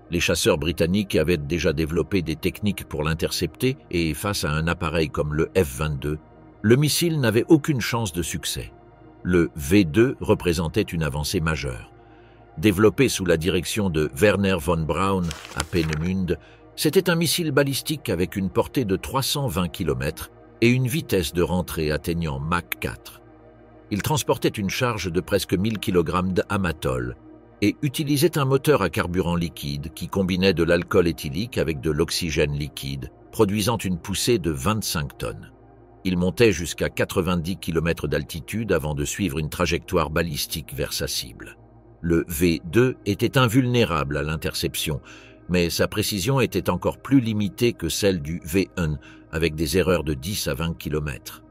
A: Les chasseurs britanniques avaient déjà développé des techniques pour l'intercepter et, face à un appareil comme le F-22, le missile n'avait aucune chance de succès. Le V-2 représentait une avancée majeure. Développé sous la direction de Werner von Braun à Peenemünde, c'était un missile balistique avec une portée de 320 km et une vitesse de rentrée atteignant Mach 4. Il transportait une charge de presque 1000 kg d'amatol, et utilisait un moteur à carburant liquide qui combinait de l'alcool éthylique avec de l'oxygène liquide, produisant une poussée de 25 tonnes. Il montait jusqu'à 90 km d'altitude avant de suivre une trajectoire balistique vers sa cible. Le V-2 était invulnérable à l'interception, mais sa précision était encore plus limitée que celle du V-1, avec des erreurs de 10 à 20 km.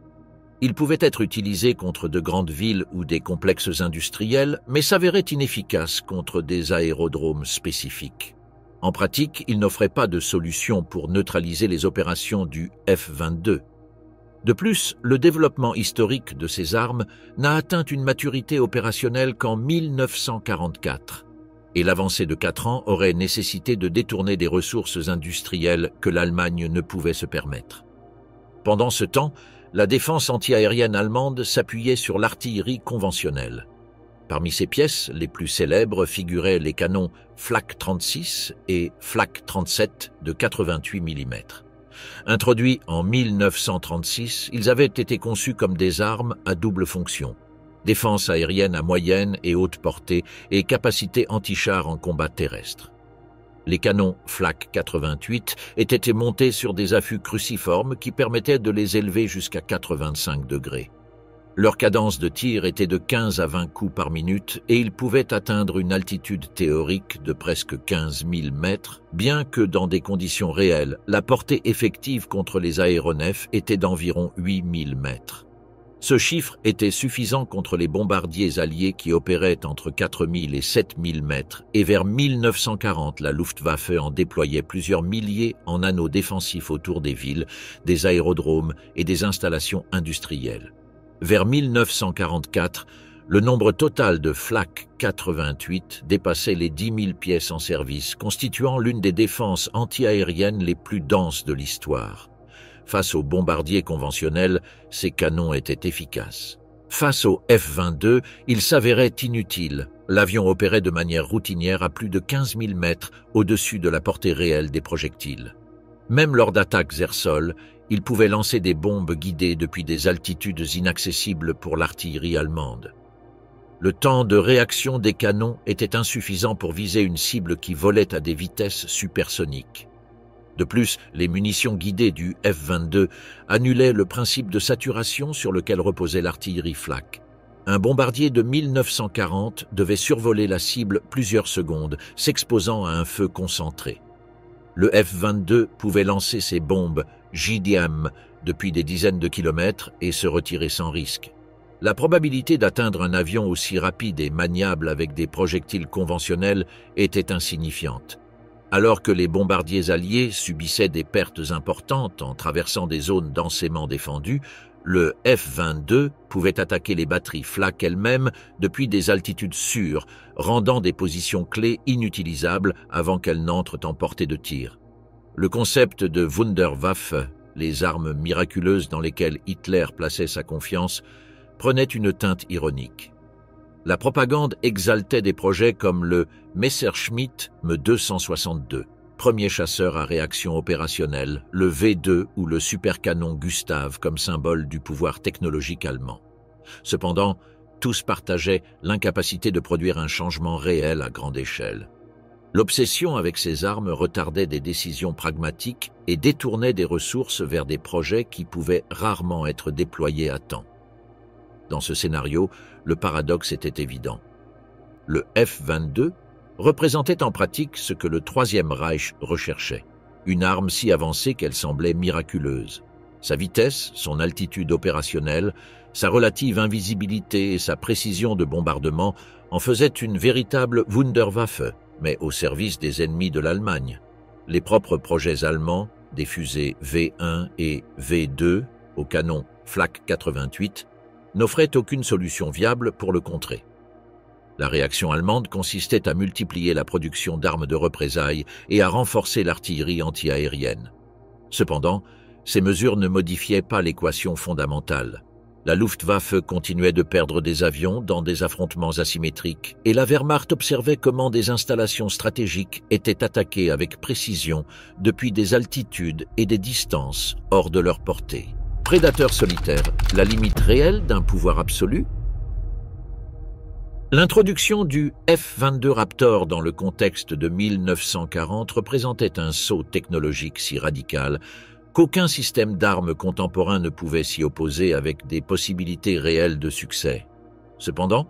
A: Il pouvait être utilisé contre de grandes villes ou des complexes industriels, mais s'avérait inefficace contre des aérodromes spécifiques. En pratique, il n'offrait pas de solution pour neutraliser les opérations du F-22. De plus, le développement historique de ces armes n'a atteint une maturité opérationnelle qu'en 1944, et l'avancée de 4 ans aurait nécessité de détourner des ressources industrielles que l'Allemagne ne pouvait se permettre. Pendant ce temps, la défense antiaérienne allemande s'appuyait sur l'artillerie conventionnelle. Parmi ces pièces, les plus célèbres figuraient les canons Flak 36 et Flak 37 de 88 mm. Introduits en 1936, ils avaient été conçus comme des armes à double fonction: défense aérienne à moyenne et haute portée et capacité anti-char en combat terrestre. Les canons Flak 88 étaient montés sur des affûts cruciformes qui permettaient de les élever jusqu'à 85 degrés. Leur cadence de tir était de 15 à 20 coups par minute et ils pouvaient atteindre une altitude théorique de presque 15 000 mètres, bien que dans des conditions réelles, la portée effective contre les aéronefs était d'environ 8 000 mètres. Ce chiffre était suffisant contre les bombardiers alliés qui opéraient entre 4 000 et 7 000 mètres, et vers 1940, la Luftwaffe en déployait plusieurs milliers en anneaux défensifs autour des villes, des aérodromes et des installations industrielles. Vers 1944, le nombre total de Flak 88 dépassait les 10 000 pièces en service, constituant l'une des défenses antiaériennes les plus denses de l'histoire. Face aux bombardiers conventionnels, ces canons étaient efficaces. Face au F-22, ils s'avéraient inutiles. L'avion opérait de manière routinière à plus de 15 000 mètres au-dessus de la portée réelle des projectiles. Même lors d'attaques air-sol, ils pouvaient lancer des bombes guidées depuis des altitudes inaccessibles pour l'artillerie allemande. Le temps de réaction des canons était insuffisant pour viser une cible qui volait à des vitesses supersoniques. De plus, les munitions guidées du F-22 annulaient le principe de saturation sur lequel reposait l'artillerie Flak. Un bombardier de 1940 devait survoler la cible plusieurs secondes, s'exposant à un feu concentré. Le F-22 pouvait lancer ses bombes JDAM depuis des dizaines de kilomètres et se retirer sans risque. La probabilité d'atteindre un avion aussi rapide et maniable avec des projectiles conventionnels était insignifiante. Alors que les bombardiers alliés subissaient des pertes importantes en traversant des zones densément défendues, le F-22 pouvait attaquer les batteries Flak elles-mêmes depuis des altitudes sûres, rendant des positions clés inutilisables avant qu'elles n'entrent en portée de tir. Le concept de Wunderwaffe, les armes miraculeuses dans lesquelles Hitler plaçait sa confiance, prenait une teinte ironique. La propagande exaltait des projets comme le Messerschmitt Me 262, premier chasseur à réaction opérationnelle, le V2 ou le supercanon Gustav comme symbole du pouvoir technologique allemand. Cependant, tous partageaient l'incapacité de produire un changement réel à grande échelle. L'obsession avec ces armes retardait des décisions pragmatiques et détournait des ressources vers des projets qui pouvaient rarement être déployés à temps. Dans ce scénario, le paradoxe était évident. Le F-22 représentait en pratique ce que le Troisième Reich recherchait, une arme si avancée qu'elle semblait miraculeuse. Sa vitesse, son altitude opérationnelle, sa relative invisibilité et sa précision de bombardement en faisaient une véritable Wunderwaffe, mais au service des ennemis de l'Allemagne. Les propres projets allemands, des fusées V1 et V2 au canon Flak 88, n'offrait aucune solution viable pour le contrer. La réaction allemande consistait à multiplier la production d'armes de représailles et à renforcer l'artillerie antiaérienne. Cependant, ces mesures ne modifiaient pas l'équation fondamentale. La Luftwaffe continuait de perdre des avions dans des affrontements asymétriques et la Wehrmacht observait comment des installations stratégiques étaient attaquées avec précision depuis des altitudes et des distances hors de leur portée. Prédateur solitaire, la limite réelle d'un pouvoir absolu? L'introduction du F-22 Raptor dans le contexte de 1940 représentait un saut technologique si radical qu'aucun système d'armes contemporain ne pouvait s'y opposer avec des possibilités réelles de succès. Cependant,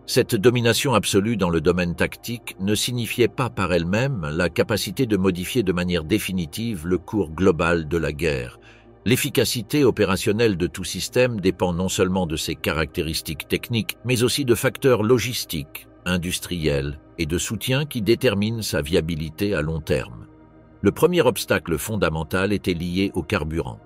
A: cette domination absolue dans le domaine tactique ne signifiait pas par elle-même la capacité de modifier de manière définitive le cours global de la guerre. L'efficacité opérationnelle de tout système dépend non seulement de ses caractéristiques techniques, mais aussi de facteurs logistiques, industriels et de soutien qui déterminent sa viabilité à long terme. Le premier obstacle fondamental était lié au carburant.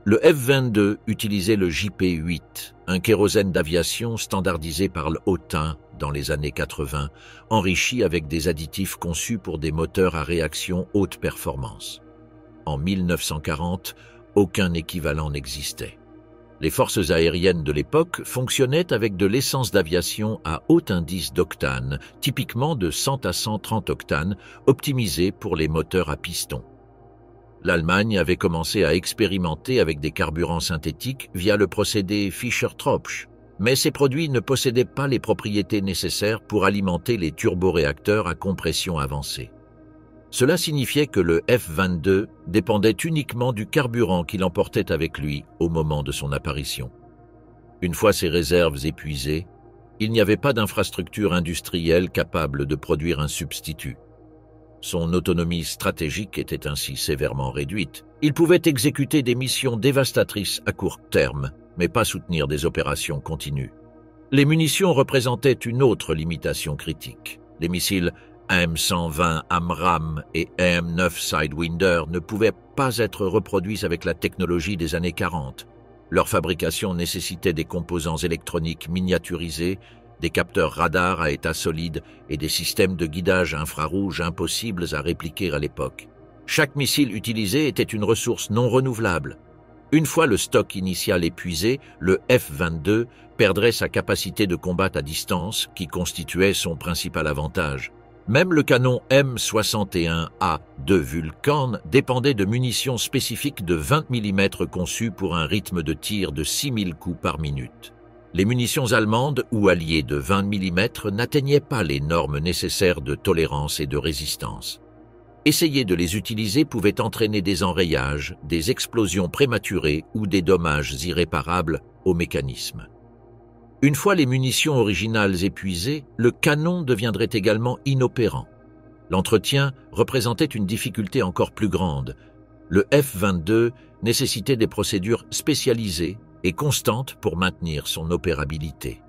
A: Le F-22 utilisait le JP-8, un kérosène d'aviation standardisé par l'OTAN dans les années 80, enrichi avec des additifs conçus pour des moteurs à réaction haute performance. En 1940, aucun équivalent n'existait. Les forces aériennes de l'époque fonctionnaient avec de l'essence d'aviation à haut indice d'octane, typiquement de 100 à 130 octanes, optimisée pour les moteurs à piston. L'Allemagne avait commencé à expérimenter avec des carburants synthétiques via le procédé Fischer-Tropsch, mais ces produits ne possédaient pas les propriétés nécessaires pour alimenter les turboréacteurs à compression avancée. Cela signifiait que le F-22 dépendait uniquement du carburant qu'il emportait avec lui au moment de son apparition. Une fois ses réserves épuisées, il n'y avait pas d'infrastructure industrielle capable de produire un substitut. Son autonomie stratégique était ainsi sévèrement réduite. Il pouvait exécuter des missions dévastatrices à court terme, mais pas soutenir des opérations continues. Les munitions représentaient une autre limitation critique. Les missiles AM-120 AMRAAM et AM-9 Sidewinder ne pouvaient pas être reproduits avec la technologie des années 40. Leur fabrication nécessitait des composants électroniques miniaturisés, des capteurs radars à état solide et des systèmes de guidage infrarouge impossibles à répliquer à l'époque. Chaque missile utilisé était une ressource non renouvelable. Une fois le stock initial épuisé, le F-22 perdrait sa capacité de combat à distance, qui constituait son principal avantage. Même le canon M61A de Vulcan dépendait de munitions spécifiques de 20 mm conçues pour un rythme de tir de 6000 coups par minute. Les munitions allemandes ou alliées de 20 mm n'atteignaient pas les normes nécessaires de tolérance et de résistance. Essayer de les utiliser pouvait entraîner des enrayages, des explosions prématurées ou des dommages irréparables au mécanisme. Une fois les munitions originales épuisées, le canon deviendrait également inopérant. L'entretien représentait une difficulté encore plus grande. Le F-22 nécessitait des procédures spécialisées et constantes pour maintenir son opérabilité.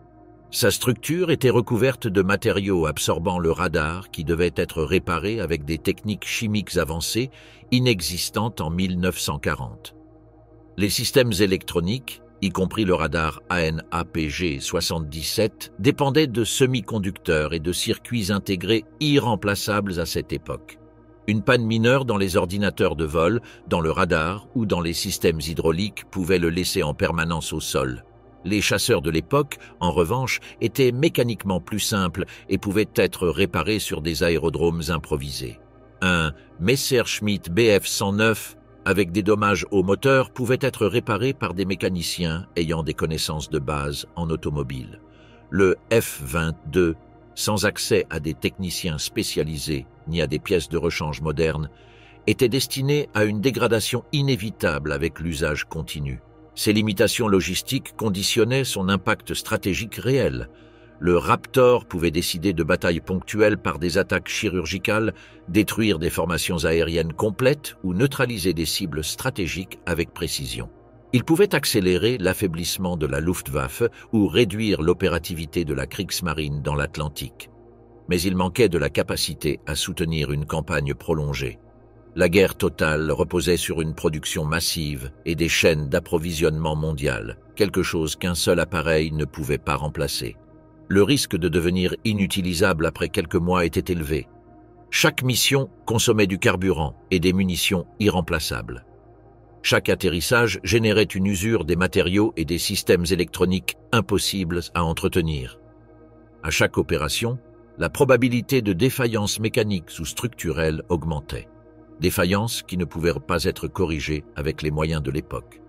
A: Sa structure était recouverte de matériaux absorbant le radar qui devaient être réparés avec des techniques chimiques avancées inexistantes en 1940. Les systèmes électroniques, y compris le radar AN/APG-77, dépendaient de semi-conducteurs et de circuits intégrés irremplaçables à cette époque. Une panne mineure dans les ordinateurs de vol, dans le radar ou dans les systèmes hydrauliques pouvait le laisser en permanence au sol. Les chasseurs de l'époque, en revanche, étaient mécaniquement plus simples et pouvaient être réparés sur des aérodromes improvisés. Un Messerschmitt Bf-109 avec des dommages au moteur pouvait être réparé par des mécaniciens ayant des connaissances de base en automobile. Le F-22, sans accès à des techniciens spécialisés ni à des pièces de rechange modernes, était destiné à une dégradation inévitable avec l'usage continu. Ces limitations logistiques conditionnaient son impact stratégique réel. Le Raptor pouvait décider de batailles ponctuelles par des attaques chirurgicales, détruire des formations aériennes complètes ou neutraliser des cibles stratégiques avec précision. Il pouvait accélérer l'affaiblissement de la Luftwaffe ou réduire l'opérativité de la Kriegsmarine dans l'Atlantique. Mais il manquait de la capacité à soutenir une campagne prolongée. La guerre totale reposait sur une production massive et des chaînes d'approvisionnement mondiales, quelque chose qu'un seul appareil ne pouvait pas remplacer. Le risque de devenir inutilisable après quelques mois était élevé. Chaque mission consommait du carburant et des munitions irremplaçables. Chaque atterrissage générait une usure des matériaux et des systèmes électroniques impossibles à entretenir. À chaque opération, la probabilité de défaillance mécanique ou structurelle augmentait. Défaillances qui ne pouvaient pas être corrigées avec les moyens de l'époque.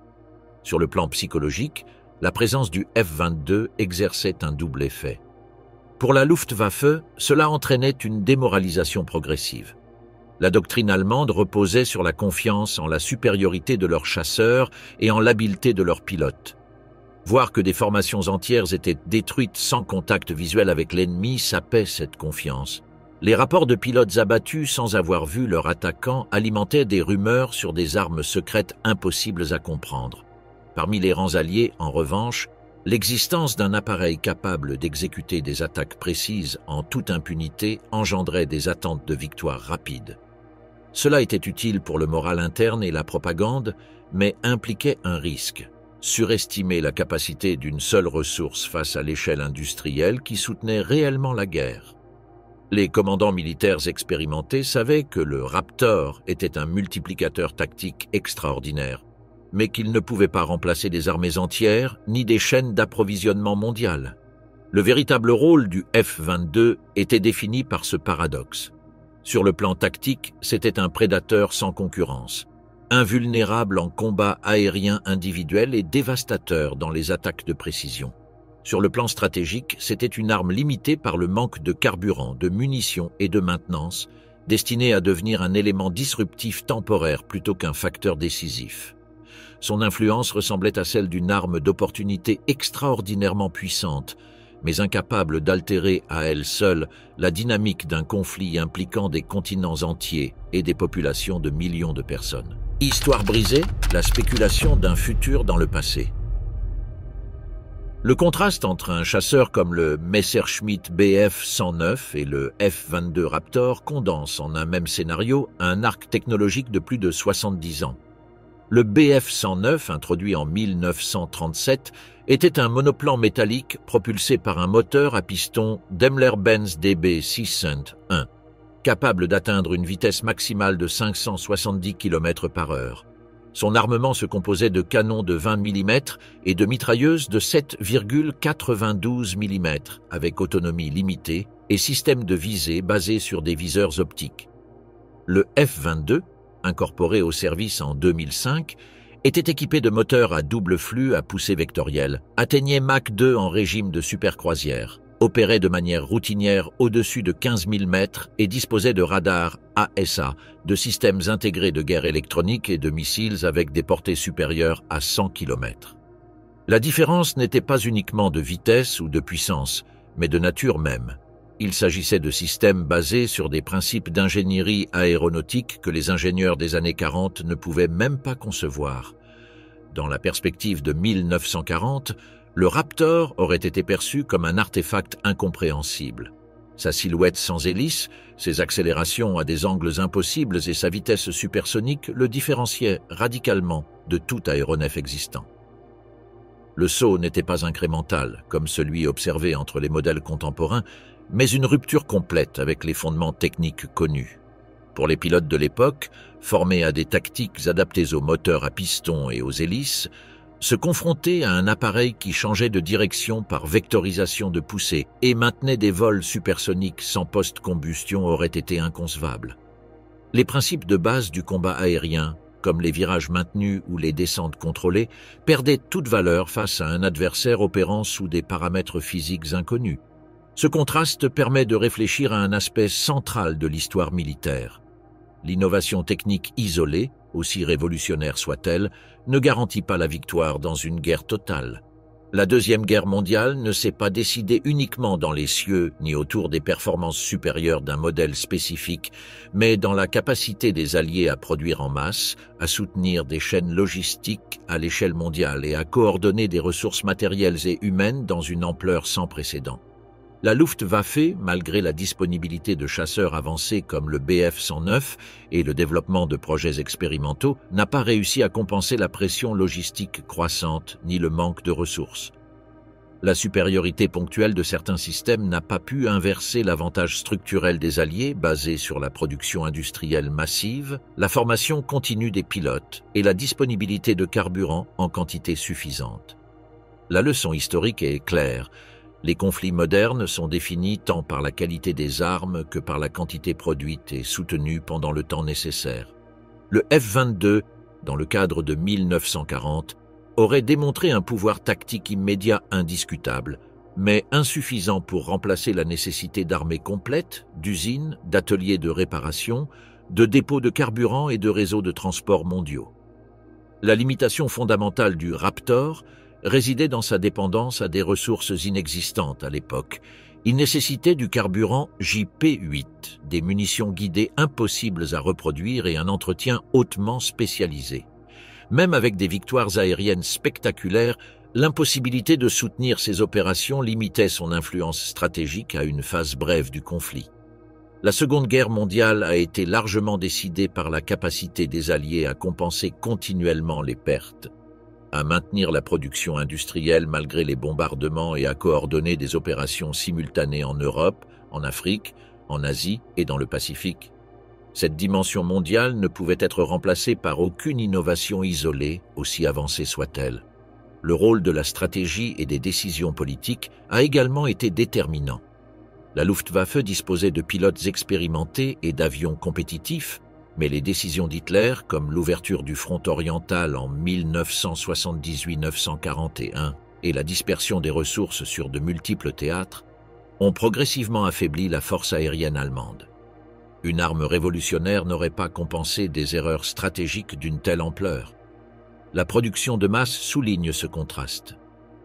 A: Sur le plan psychologique, la présence du F-22 exerçait un double effet. Pour la Luftwaffe, cela entraînait une démoralisation progressive. La doctrine allemande reposait sur la confiance en la supériorité de leurs chasseurs et en l'habileté de leurs pilotes. Voir que des formations entières étaient détruites sans contact visuel avec l'ennemi sapait cette confiance. Les rapports de pilotes abattus sans avoir vu leur attaquant alimentaient des rumeurs sur des armes secrètes impossibles à comprendre. Parmi les rangs alliés, en revanche, l'existence d'un appareil capable d'exécuter des attaques précises en toute impunité engendrait des attentes de victoire rapides. Cela était utile pour le moral interne et la propagande, mais impliquait un risque: surestimer la capacité d'une seule ressource face à l'échelle industrielle qui soutenait réellement la guerre. Les commandants militaires expérimentés savaient que le Raptor était un multiplicateur tactique extraordinaire, mais qu'il ne pouvait pas remplacer des armées entières ni des chaînes d'approvisionnement mondiales. Le véritable rôle du F-22 était défini par ce paradoxe. Sur le plan tactique, c'était un prédateur sans concurrence, invulnérable en combat aérien individuel et dévastateur dans les attaques de précision. Sur le plan stratégique, c'était une arme limitée par le manque de carburant, de munitions et de maintenance, destinée à devenir un élément disruptif temporaire plutôt qu'un facteur décisif. Son influence ressemblait à celle d'une arme d'opportunité extraordinairement puissante, mais incapable d'altérer à elle seule la dynamique d'un conflit impliquant des continents entiers et des populations de millions de personnes. Histoire brisée, la spéculation d'un futur dans le passé. Le contraste entre un chasseur comme le Messerschmitt Bf-109 et le F-22 Raptor condense en un même scénario un arc technologique de plus de 70 ans. Le Bf-109, introduit en 1937, était un monoplan métallique propulsé par un moteur à piston Daimler-Benz DB601, capable d'atteindre une vitesse maximale de 570 km/h. Son armement se composait de canons de 20 mm et de mitrailleuses de 7,92 mm, avec autonomie limitée et système de visée basé sur des viseurs optiques. Le F-22, incorporé au service en 2005, était équipé de moteurs à double flux à poussée vectorielle, atteignait Mach 2 en régime de supercroisière, opérait de manière routinière au-dessus de 15 000 mètres et disposait de radars ASA, de systèmes intégrés de guerre électronique et de missiles avec des portées supérieures à 100 km. La différence n'était pas uniquement de vitesse ou de puissance, mais de nature même. Il s'agissait de systèmes basés sur des principes d'ingénierie aéronautique que les ingénieurs des années 40 ne pouvaient même pas concevoir. Dans la perspective de 1940, le Raptor aurait été perçu comme un artefact incompréhensible. Sa silhouette sans hélice, ses accélérations à des angles impossibles et sa vitesse supersonique le différenciaient radicalement de tout aéronef existant. Le saut n'était pas incrémental, comme celui observé entre les modèles contemporains, mais une rupture complète avec les fondements techniques connus. Pour les pilotes de l'époque, formés à des tactiques adaptées aux moteurs à piston et aux hélices, se confronter à un appareil qui changeait de direction par vectorisation de poussée et maintenait des vols supersoniques sans post-combustion aurait été inconcevable. Les principes de base du combat aérien, comme les virages maintenus ou les descentes contrôlées, perdaient toute valeur face à un adversaire opérant sous des paramètres physiques inconnus. Ce contraste permet de réfléchir à un aspect central de l'histoire militaire. L'innovation technique isolée, aussi révolutionnaire soit-elle, ne garantit pas la victoire dans une guerre totale. La Deuxième Guerre mondiale ne s'est pas décidée uniquement dans les cieux ni autour des performances supérieures d'un modèle spécifique, mais dans la capacité des Alliés à produire en masse, à soutenir des chaînes logistiques à l'échelle mondiale et à coordonner des ressources matérielles et humaines dans une ampleur sans précédent. La Luftwaffe, malgré la disponibilité de chasseurs avancés comme le Bf-109 et le développement de projets expérimentaux, n'a pas réussi à compenser la pression logistique croissante ni le manque de ressources. La supériorité ponctuelle de certains systèmes n'a pas pu inverser l'avantage structurel des Alliés basé sur la production industrielle massive, la formation continue des pilotes et la disponibilité de carburant en quantité suffisante. La leçon historique est claire. Les conflits modernes sont définis tant par la qualité des armes que par la quantité produite et soutenue pendant le temps nécessaire. Le F-22, dans le cadre de 1940, aurait démontré un pouvoir tactique immédiat indiscutable, mais insuffisant pour remplacer la nécessité d'armées complètes, d'usines, d'ateliers de réparation, de dépôts de carburant et de réseaux de transport mondiaux. La limitation fondamentale du Raptor résidait dans sa dépendance à des ressources inexistantes à l'époque Il nécessitait du carburant JP-8, des munitions guidées impossibles à reproduire et un entretien hautement spécialisé. Même avec des victoires aériennes spectaculaires, l'impossibilité de soutenir ces opérations limitait son influence stratégique à une phase brève du conflit. La Seconde Guerre mondiale a été largement décidée par la capacité des Alliés à compenser continuellement les pertes, à maintenir la production industrielle malgré les bombardements et à coordonner des opérations simultanées en Europe, en Afrique, en Asie et dans le Pacifique. Cette dimension mondiale ne pouvait être remplacée par aucune innovation isolée, aussi avancée soit-elle. Le rôle de la stratégie et des décisions politiques a également été déterminant. La Luftwaffe disposait de pilotes expérimentés et d'avions compétitifs, mais les décisions d'Hitler, comme l'ouverture du front oriental en 1978-1941 et la dispersion des ressources sur de multiples théâtres, ont progressivement affaibli la force aérienne allemande. Une arme révolutionnaire n'aurait pas compensé des erreurs stratégiques d'une telle ampleur. La production de masse souligne ce contraste.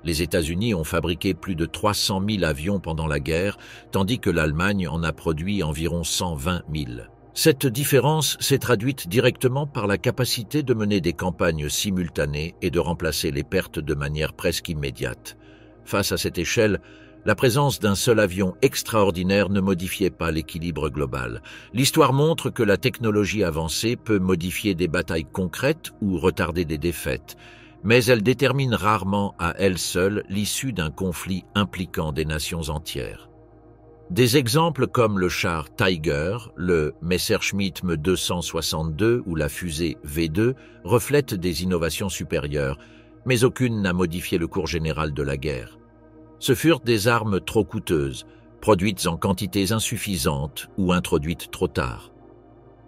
A: Les États-Unis ont fabriqué plus de 300 000 avions pendant la guerre, tandis que l'Allemagne en a produit environ 120 000. Cette différence s'est traduite directement par la capacité de mener des campagnes simultanées et de remplacer les pertes de manière presque immédiate. Face à cette échelle, la présence d'un seul avion extraordinaire ne modifiait pas l'équilibre global. L'histoire montre que la technologie avancée peut modifier des batailles concrètes ou retarder des défaites, mais elle détermine rarement à elle seule l'issue d'un conflit impliquant des nations entières. Des exemples comme le char Tiger, le Messerschmitt Me 262 ou la fusée V2 reflètent des innovations supérieures, mais aucune n'a modifié le cours général de la guerre. Ce furent des armes trop coûteuses, produites en quantités insuffisantes ou introduites trop tard.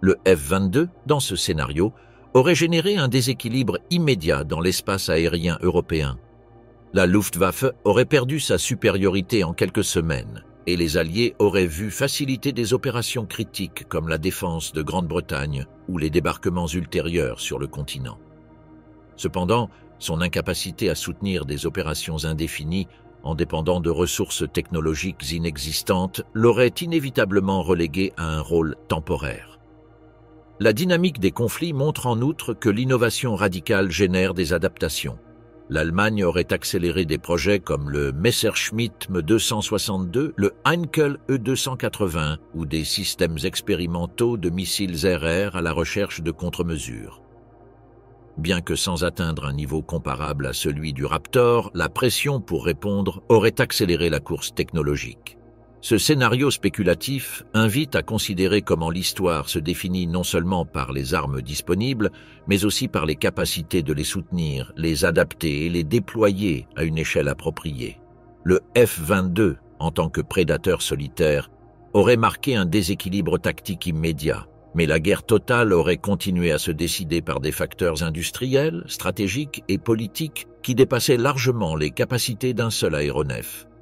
A: Le F-22, dans ce scénario, aurait généré un déséquilibre immédiat dans l'espace aérien européen. La Luftwaffe aurait perdu sa supériorité en quelques semaines, et les Alliés auraient vu faciliter des opérations critiques comme la défense de Grande-Bretagne ou les débarquements ultérieurs sur le continent. Cependant, son incapacité à soutenir des opérations indéfinies en dépendant de ressources technologiques inexistantes l'aurait inévitablement relégué à un rôle temporaire. La dynamique des conflits montre en outre que l'innovation radicale génère des adaptations. L'Allemagne aurait accéléré des projets comme le Messerschmitt Me 262, le Heinkel E-280 ou des systèmes expérimentaux de missiles air-air à la recherche de contre-mesures. Bien que sans atteindre un niveau comparable à celui du Raptor, la pression pour répondre aurait accéléré la course technologique. Ce scénario spéculatif invite à considérer comment l'histoire se définit non seulement par les armes disponibles, mais aussi par les capacités de les soutenir, les adapter et les déployer à une échelle appropriée. Le F-22, en tant que prédateur solitaire, aurait marqué un déséquilibre tactique immédiat, mais la guerre totale aurait continué à se décider par des facteurs industriels, stratégiques et politiques qui dépassaient largement les capacités d'un seul aéronef.